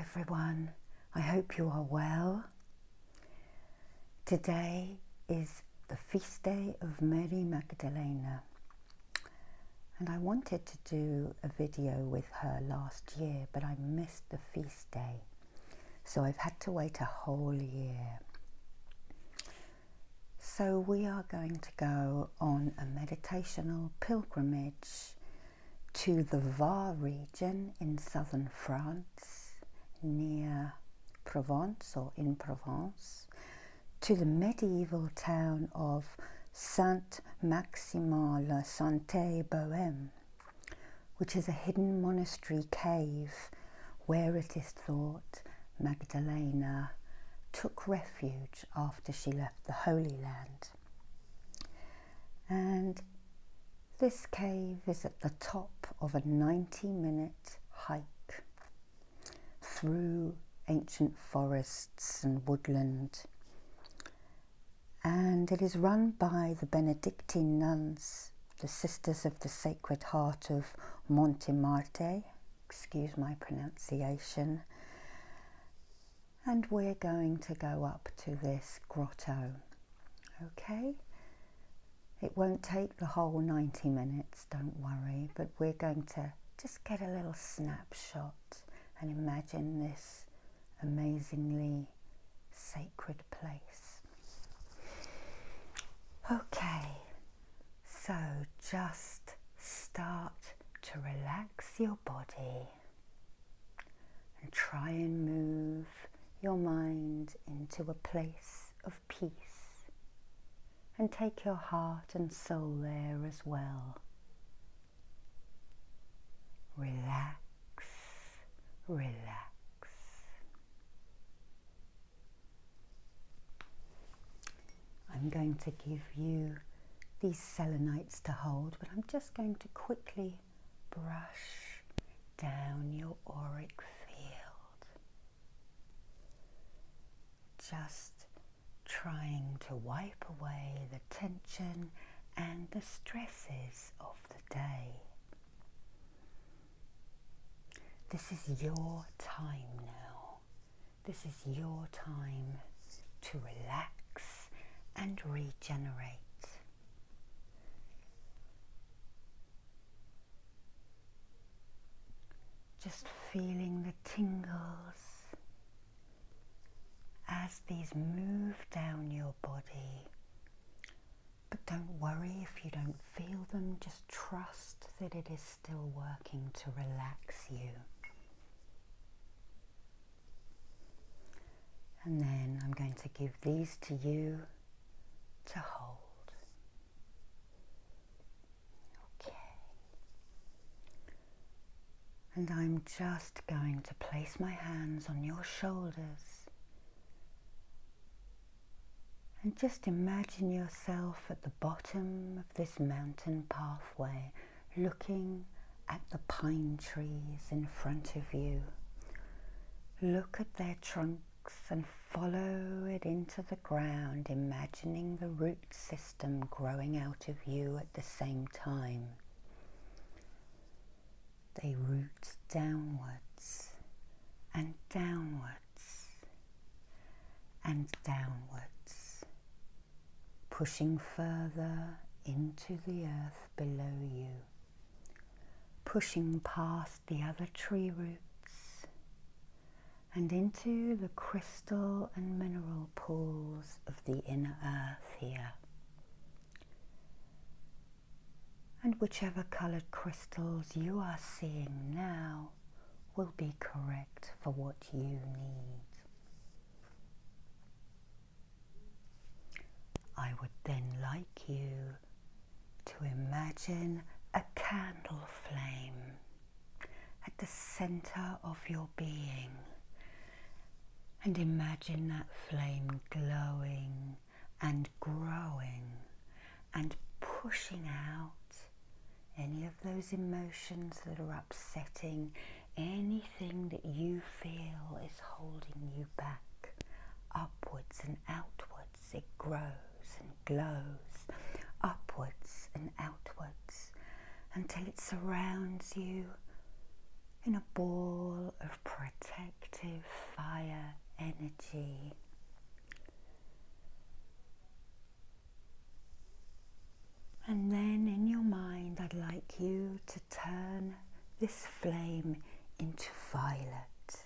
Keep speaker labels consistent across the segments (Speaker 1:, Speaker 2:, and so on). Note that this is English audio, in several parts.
Speaker 1: everyone. I hope you are well. Today is the feast day of Mary Magdalena, and I wanted to do a video with her last year, but I missed the feast day, so I've had to wait a whole year. So we are going to go on a meditational pilgrimage to the Var region in southern France, near Provence or in Provence, to the medieval town of Saint-Maximin-la-Santé-Bohème, which is a hidden monastery cave where it is thought Magdalena took refuge after she left the Holy Land. And this cave is at the top of a 90-minute hike through ancient forests and woodland, and it is run by the Benedictine nuns, the Sisters of the Sacred Heart of Montemarte, excuse my pronunciation, and we're going to go up to this grotto, okay? It won't take the whole 90 minutes, don't worry, but we're going to just get a little snapshot and imagine this amazingly sacred place. Okay, so just start to relax your body and try and move your mind into a place of peace. And take your heart and soul there as well. Relax, relax. I'm going to give you these selenites to hold, but I'm just going to quickly brush down your auric field. Just trying to wipe away the tension and the stresses of the day. This is your time now. This is your time to relax and regenerate. Just feeling the tingles as these move down your body. But don't worry if you don't feel them, just trust that it is still working to relax you. And then I'm going to give these to you to hold. Okay. And I'm just going to place my hands on your shoulders. And just imagine yourself at the bottom of this mountain pathway, looking at the pine trees in front of you. Look at their trunks and follow it into the ground, imagining the root system growing out of you at the same time. They root downwards and downwards and downwards, pushing further into the earth below you, pushing past the other tree roots and into the crystal and mineral pools of the inner earth here. And whichever coloured crystals you are seeing now will be correct for what you need. I would then like you to imagine a candle flame at the centre of your being, and imagine that flame glowing and growing and pushing out any of those emotions that are upsetting, anything that you feel is holding you back, upwards and outwards. It grows and glows, upwards and outwards, until it surrounds you in a ball of protective fire energy. And then in your mind, I'd like you to turn this flame into violet.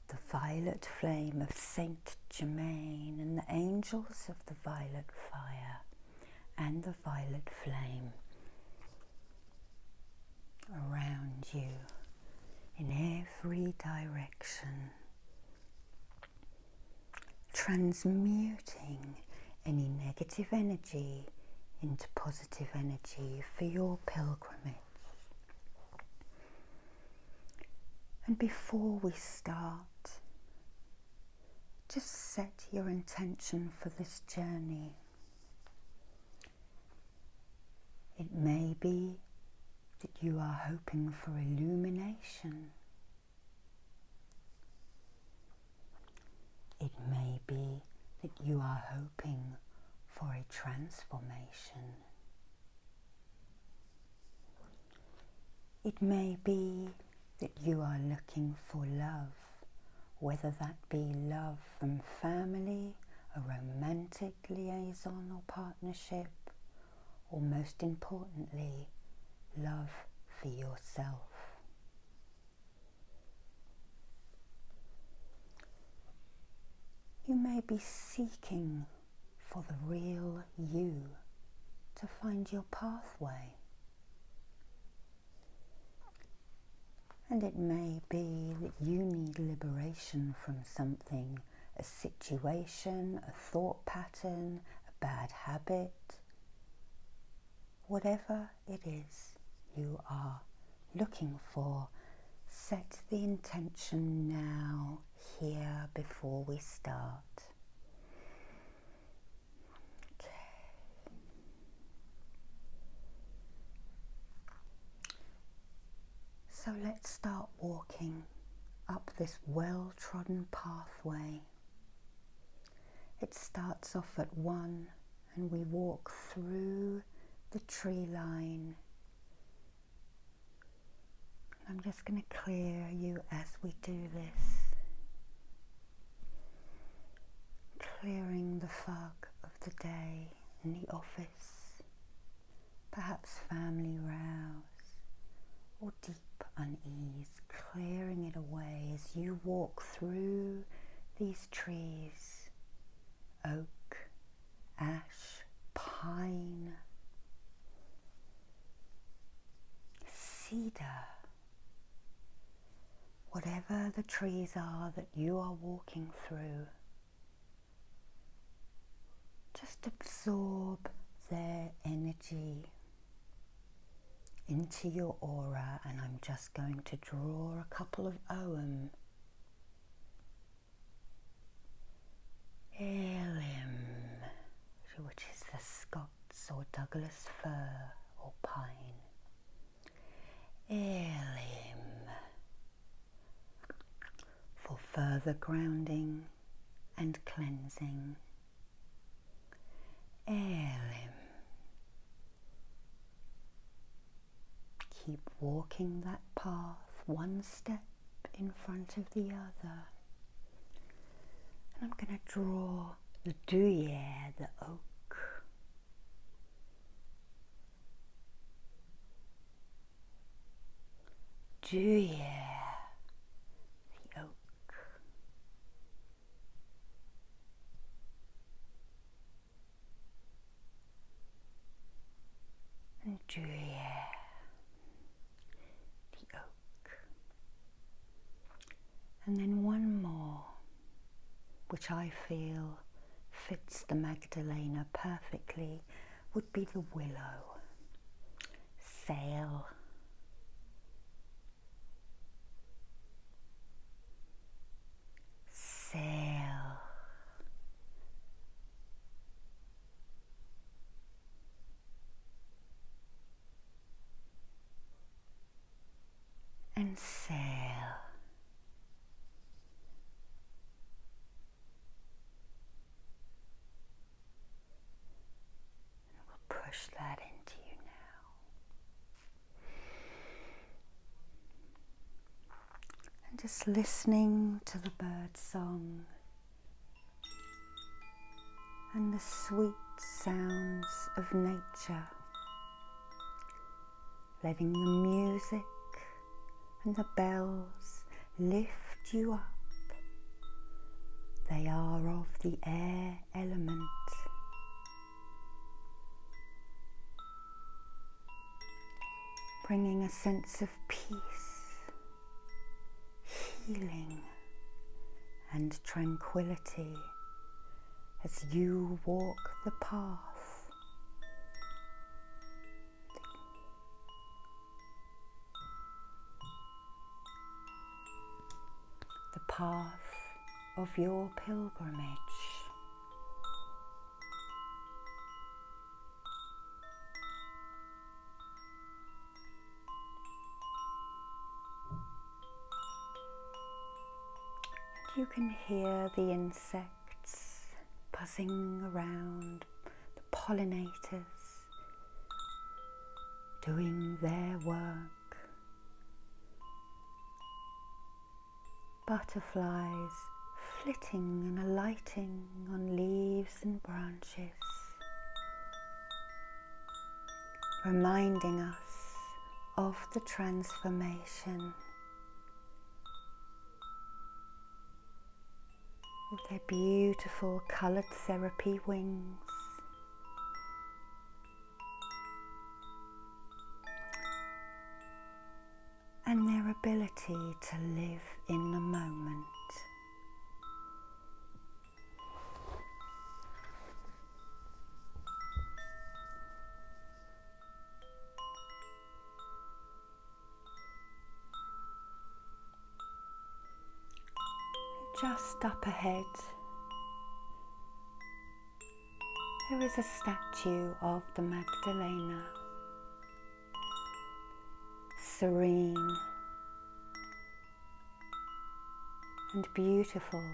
Speaker 1: The violet flame of Saint Germain and the angels of the violet fire and the violet flame around you in every direction, transmuting any negative energy into positive energy for your pilgrimage. And before we start, just set your intention for this journey. It may be that you are hoping for illumination. It may be that you are hoping for a transformation. It may be that you are looking for love, whether that be love from family, a romantic liaison or partnership, or most importantly, love for yourself. You may be seeking for the real you to find your pathway. And it may be that you need liberation from something, a situation, a thought pattern, a bad habit. Whatever it is you are looking for, set the intention now, here, before we start. So let's start walking up this well-trodden pathway. It starts off at 1 and we walk through the tree line. I'm just going to clear you as we do this. Clearing the fog of the day in the office, perhaps family rows or deep unease, clearing it away as you walk through these trees, oak, ash, pine, cedar, whatever the trees are that you are walking through. Just absorb their energy into your aura, and I'm just going to draw a couple of Ogham. Elim, which is the Scots or Douglas fir or pine. Elim, for further grounding and cleansing. Elim. Keep walking that path, one step in front of the other. And I'm going to draw the Judaea, the oak. Judaea, the oak. And Judaea, the oak. And then one more, which I feel fits the Magdalena perfectly, would be the willow. Sail. Sail. And sail. Push that into you now. Just listening to the bird song and the sweet sounds of nature, letting the music and the bells lift you up. They are of the air element. Bringing a sense of peace, healing and tranquility as you walk the path. The path of your pilgrimage. You can hear the insects buzzing around, the pollinators doing their work, butterflies flitting and alighting on leaves and branches, reminding us of the transformation with their beautiful coloured therapy wings. And their ability to live in the moment. Just up ahead, there is a statue of the Magdalena, serene and beautiful,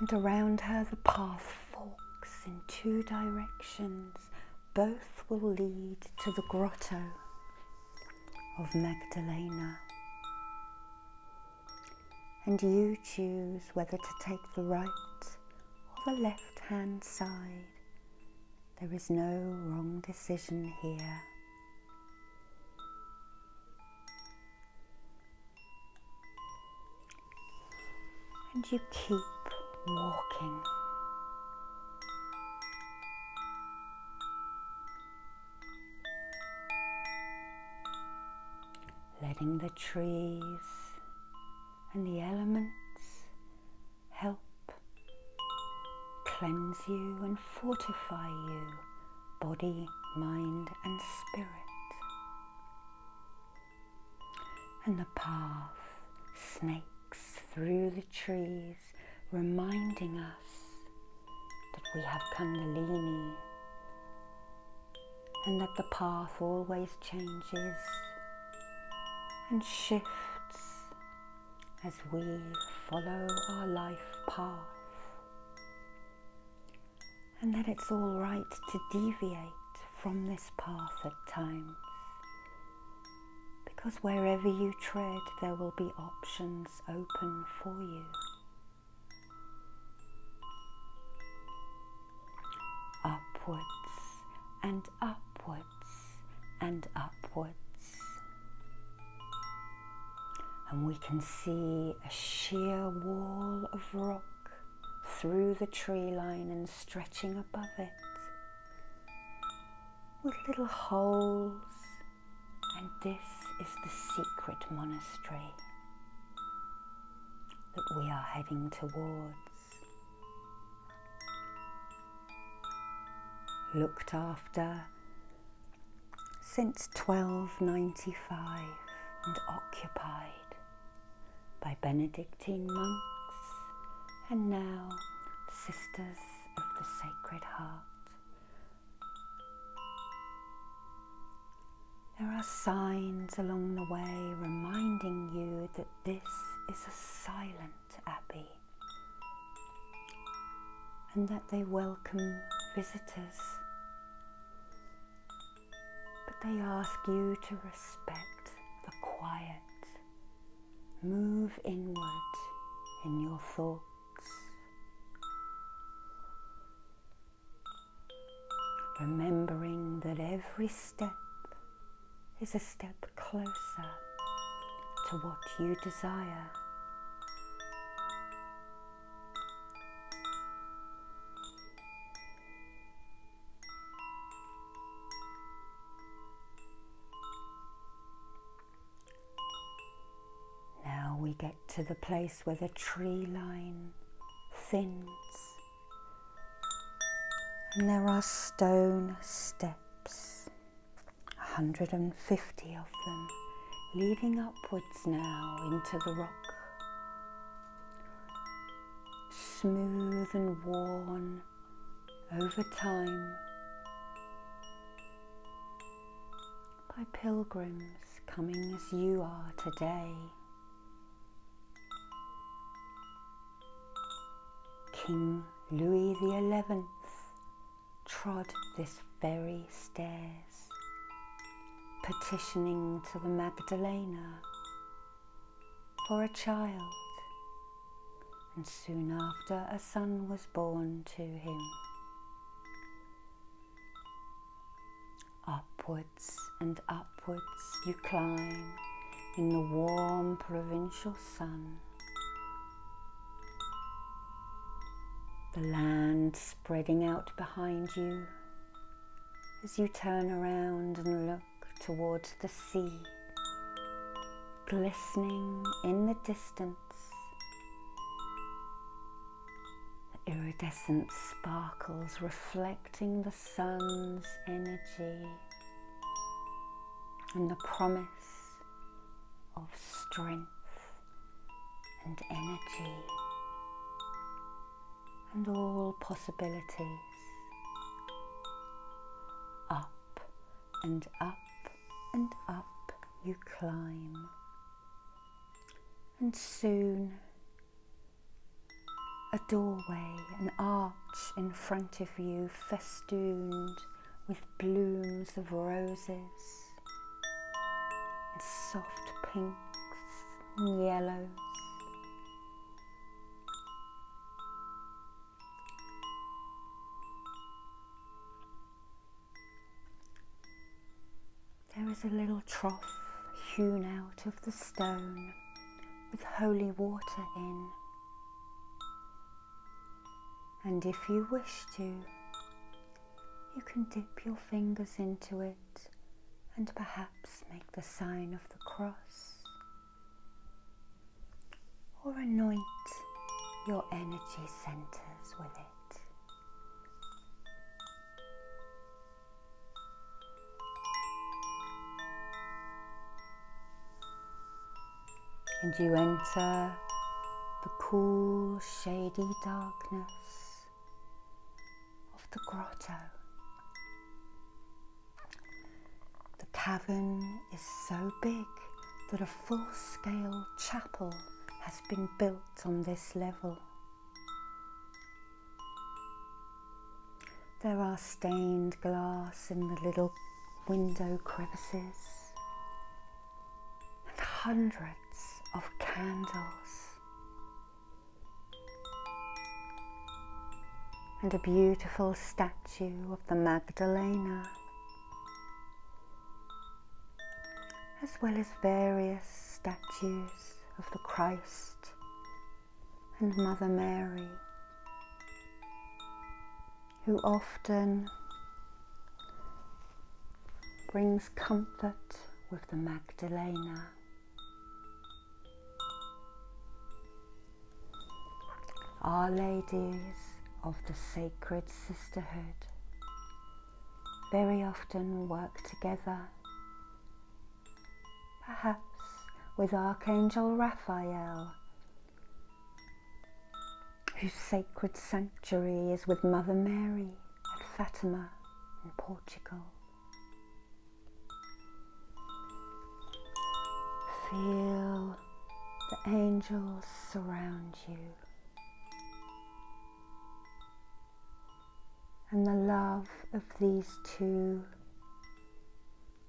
Speaker 1: and around her the path forks in two directions. Both will lead to the grotto of Magdalena. And you choose whether to take the right or the left-hand side. There is no wrong decision here. And you keep walking. Letting the trees and the elements help cleanse you and fortify you, body, mind and spirit. And the path snakes through the trees, reminding us that we have Kundalini and that the path always changes and shifts as we follow our life path, and that it's all right to deviate from this path at times, because wherever you tread there will be options open for you. Upwards and upwards and upwards. And we can see a sheer wall of rock through the tree line and stretching above it, with little holes, and this is the secret monastery that we are heading towards. Looked after since 1295 and occupied by Benedictine monks and now Sisters of the Sacred Heart. There are signs along the way reminding you that this is a silent abbey and that they welcome visitors, but they ask you to respect quiet. Move inward in your thoughts. Remembering that every step is a step closer to what you desire. Now we get to the place where the tree line thins. And there are stone steps, 150 of them, leading upwards now into the rock. Smooth and worn over time by pilgrims coming as you are today. King Louis XI trod this very stairs, petitioning to the Magdalena for a child, and soon after a son was born to him. Upwards and upwards you climb in the warm provincial sun. The land spreading out behind you as you turn around and look towards the sea, glistening in the distance, the iridescent sparkles reflecting the sun's energy and the promise of strength and energy and all possibilities. Up and up and up you climb, and soon a doorway, an arch in front of you festooned with blooms of roses and soft pinks and yellows. There is a little trough hewn out of the stone with holy water in. And if you wish to, you can dip your fingers into it and perhaps make the sign of the cross, or anoint your energy centers with it. And you enter the cool, shady darkness of the grotto. The cavern is so big that a full-scale chapel has been built on this level. There are stained glass in the little window crevices and hundreds of candles, and a beautiful statue of the Magdalena, as well as various statues of the Christ and Mother Mary, who often brings comfort with the Magdalena. Our Ladies of the Sacred Sisterhood very often work together, perhaps with Archangel Raphael, whose sacred sanctuary is with Mother Mary at Fatima in Portugal. Feel the angels surround you, and the love of these two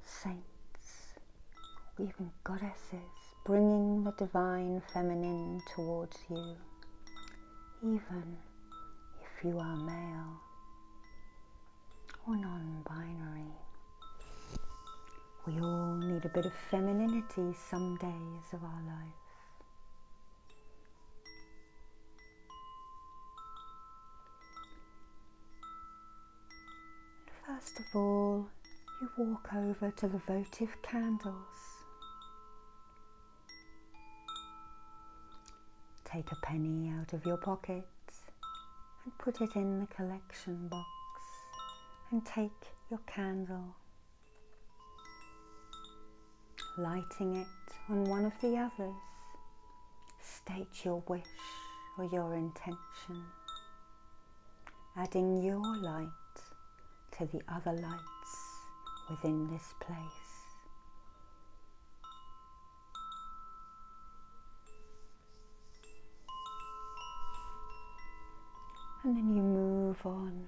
Speaker 1: saints, even goddesses, bringing the divine feminine towards you, even if you are male or non-binary. We all need a bit of femininity some days of our life. First of all, you walk over to the votive candles. Take a penny out of your pocket and put it in the collection box, and take your candle, lighting it on one of the others. State your wish or your intention, adding your light to the other lights within this place. And then you move on,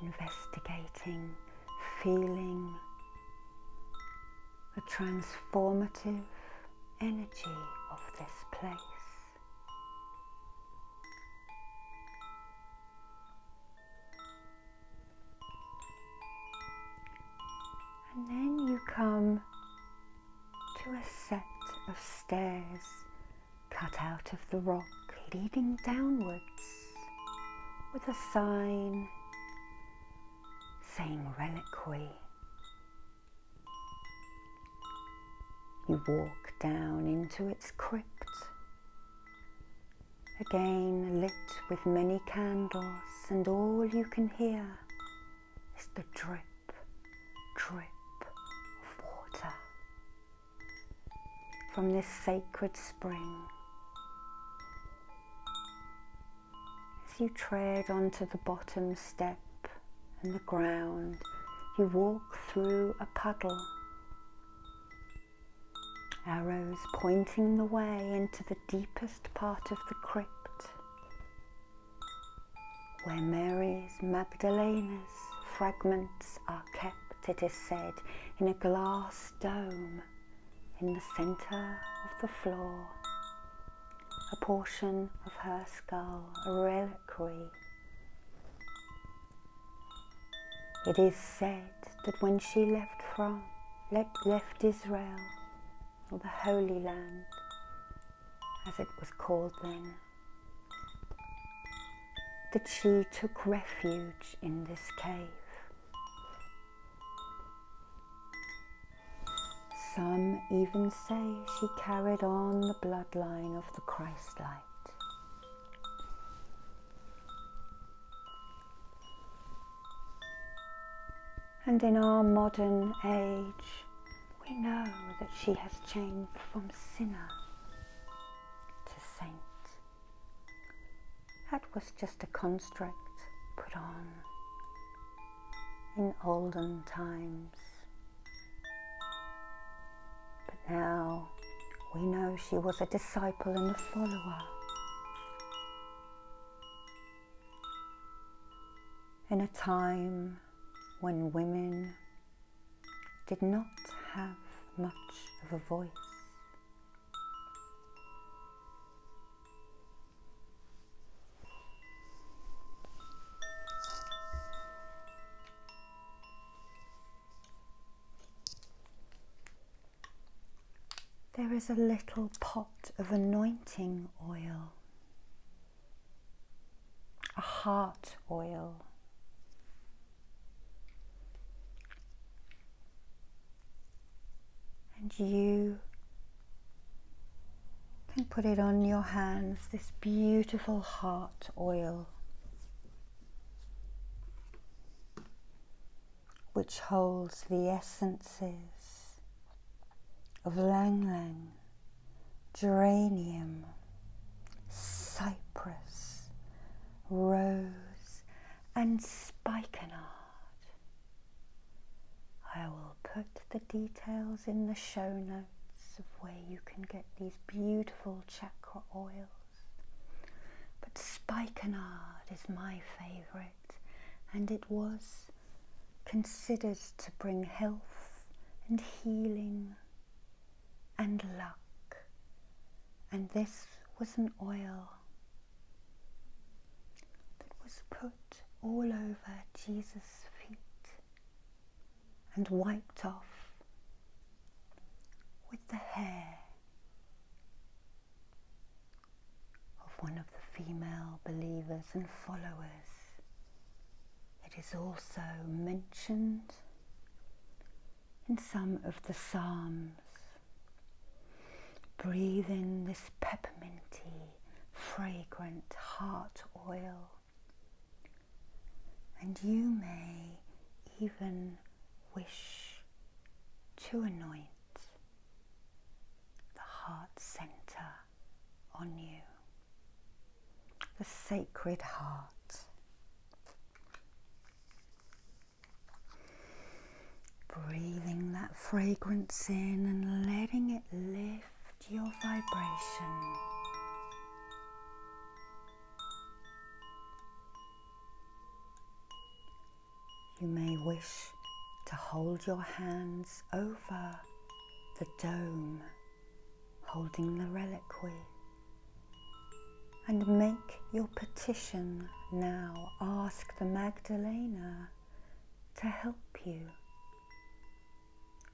Speaker 1: investigating, feeling the transformative energy of this place. And then you come to a set of stairs cut out of the rock, leading downwards, with a sign saying reliquary. You walk down into its crypt, again lit with many candles, and all you can hear is the drip, drip of water from this sacred spring. As you tread onto the bottom step and the ground, you walk through a puddle, arrows pointing the way into the deepest part of the crypt, where Mary Magdalena's fragments are kept, it is said, in a glass dome in the centre of the floor, a portion of her skull, a reliquary. It is said that when she left Israel, or the Holy Land, as it was called then, that she took refuge in this cave. Some even say she carried on the bloodline of the Christ light. And in our modern age, we know that she has changed from sinner to saint. That was just a construct put on in olden times. But now we know she was a disciple and a follower. In a time when women did not have much of a voice. There is a little pot of anointing oil, a heart oil. And you can put it on your hands, this beautiful heart oil, which holds the essences of ylang ylang, geranium, cypress, rose, and spikenard. I will put the details in the show notes of where you can get these beautiful chakra oils. But spikenard is my favourite, and it was considered to bring health and healing and luck. And this was an oil that was put all over Jesus' feet and wiped off with the hair of one of the female believers and followers. It is also mentioned in some of the Psalms. Breathe in this pepperminty, fragrant heart oil, and you may even wish to anoint the heart center on you, the sacred heart. Breathing that fragrance in and letting it lift your vibration. You may wish to hold your hands over the dome, holding the reliquary, and make your petition now. Ask the Magdalena to help you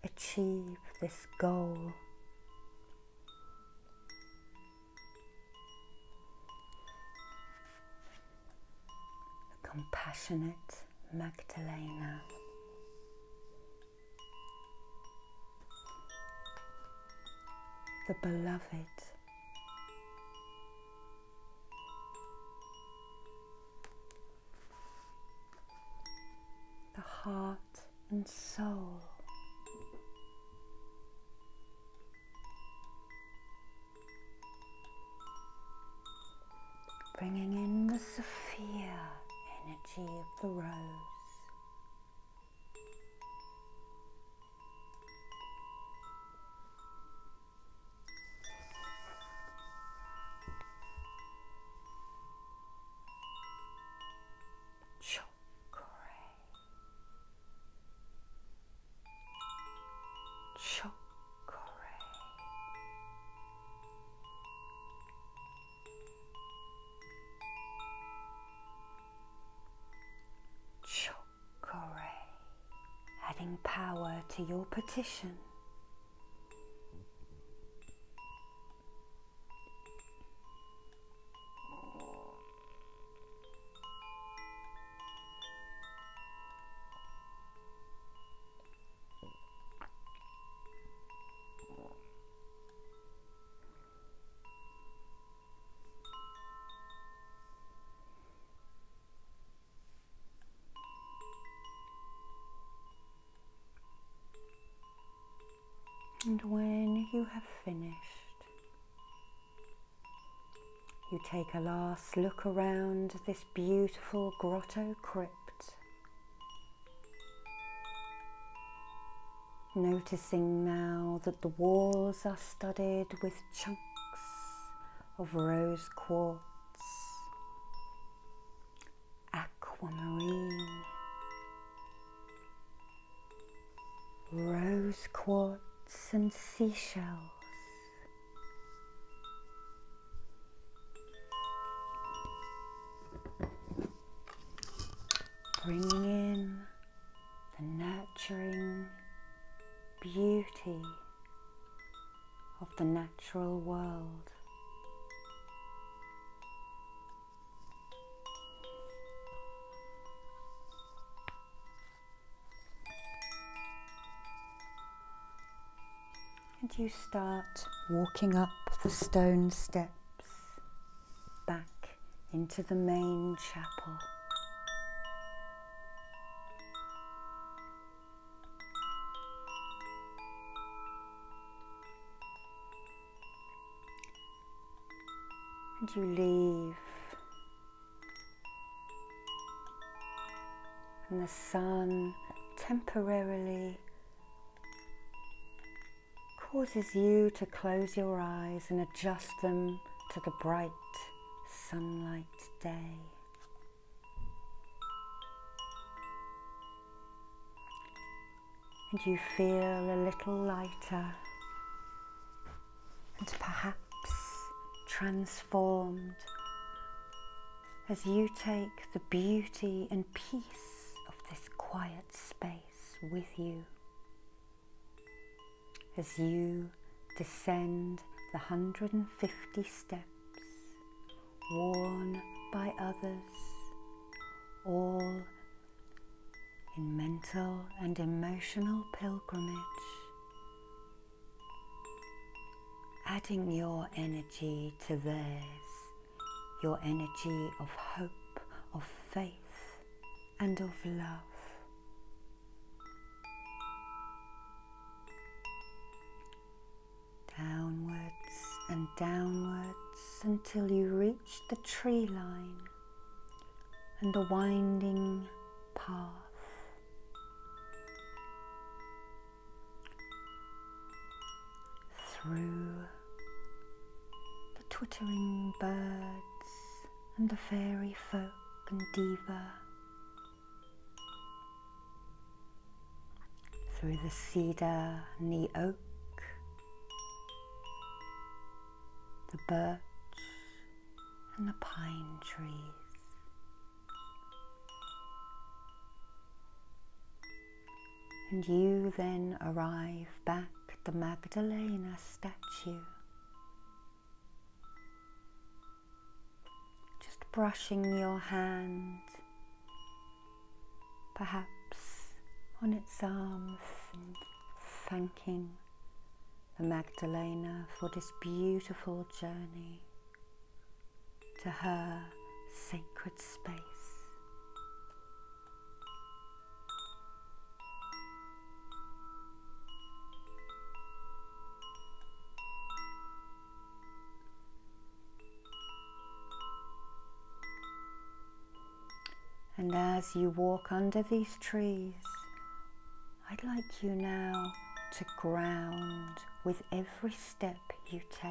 Speaker 1: achieve this goal. The compassionate Magdalena. The beloved. The heart and soul. Bringing in the Sophia energy of the rose. Adding power to your petition. And when you have finished, you take a last look around this beautiful grotto crypt, noticing now that the walls are studded with chunks of rose quartz, aquamarine, rose quartz and seashells. Bringing in the nurturing beauty of the natural world. And you start walking up the stone steps back into the main chapel. And you leave, and the sun temporarily causes you to close your eyes and adjust them to the bright sunlight day. and you feel a little lighter and perhaps transformed as you take the beauty and peace of this quiet space with you. As you descend the 150 steps worn by others, all in mental and emotional pilgrimage, adding your energy to theirs, your energy of hope, of faith, and of love. Downwards and downwards until you reach the tree line and the winding path. Through the twittering birds and the fairy folk and diva, through the cedar and the oak, the birch and the pine trees. And you then arrive back at the Magdalena statue, just brushing your hand, perhaps on its arms, and thanking the Magdalena for this beautiful journey to her sacred space. And as you walk under these trees, I'd like you now to ground with every step you take,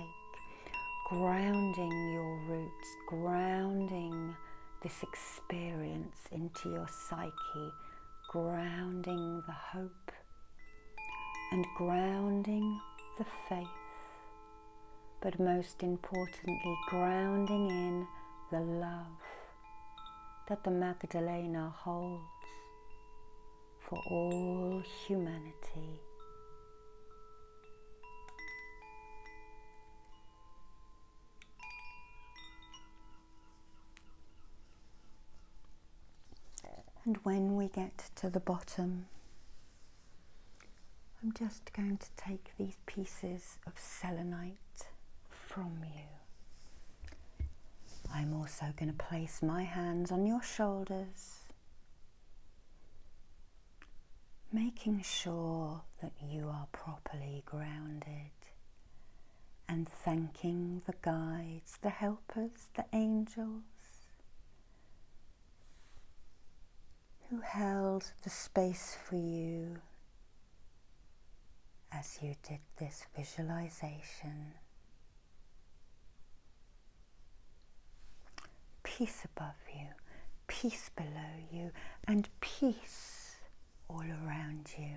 Speaker 1: grounding your roots, grounding this experience into your psyche, grounding the hope and grounding the faith, but most importantly, grounding in the love that the Magdalena holds for all humanity. And when we get to the bottom, I'm just going to take these pieces of selenite from you. I'm also going to place my hands on your shoulders, making sure that you are properly grounded, and thanking the guides, the helpers, the angels who held the space for you as you did this visualization. Peace above you, peace below you, and peace all around you.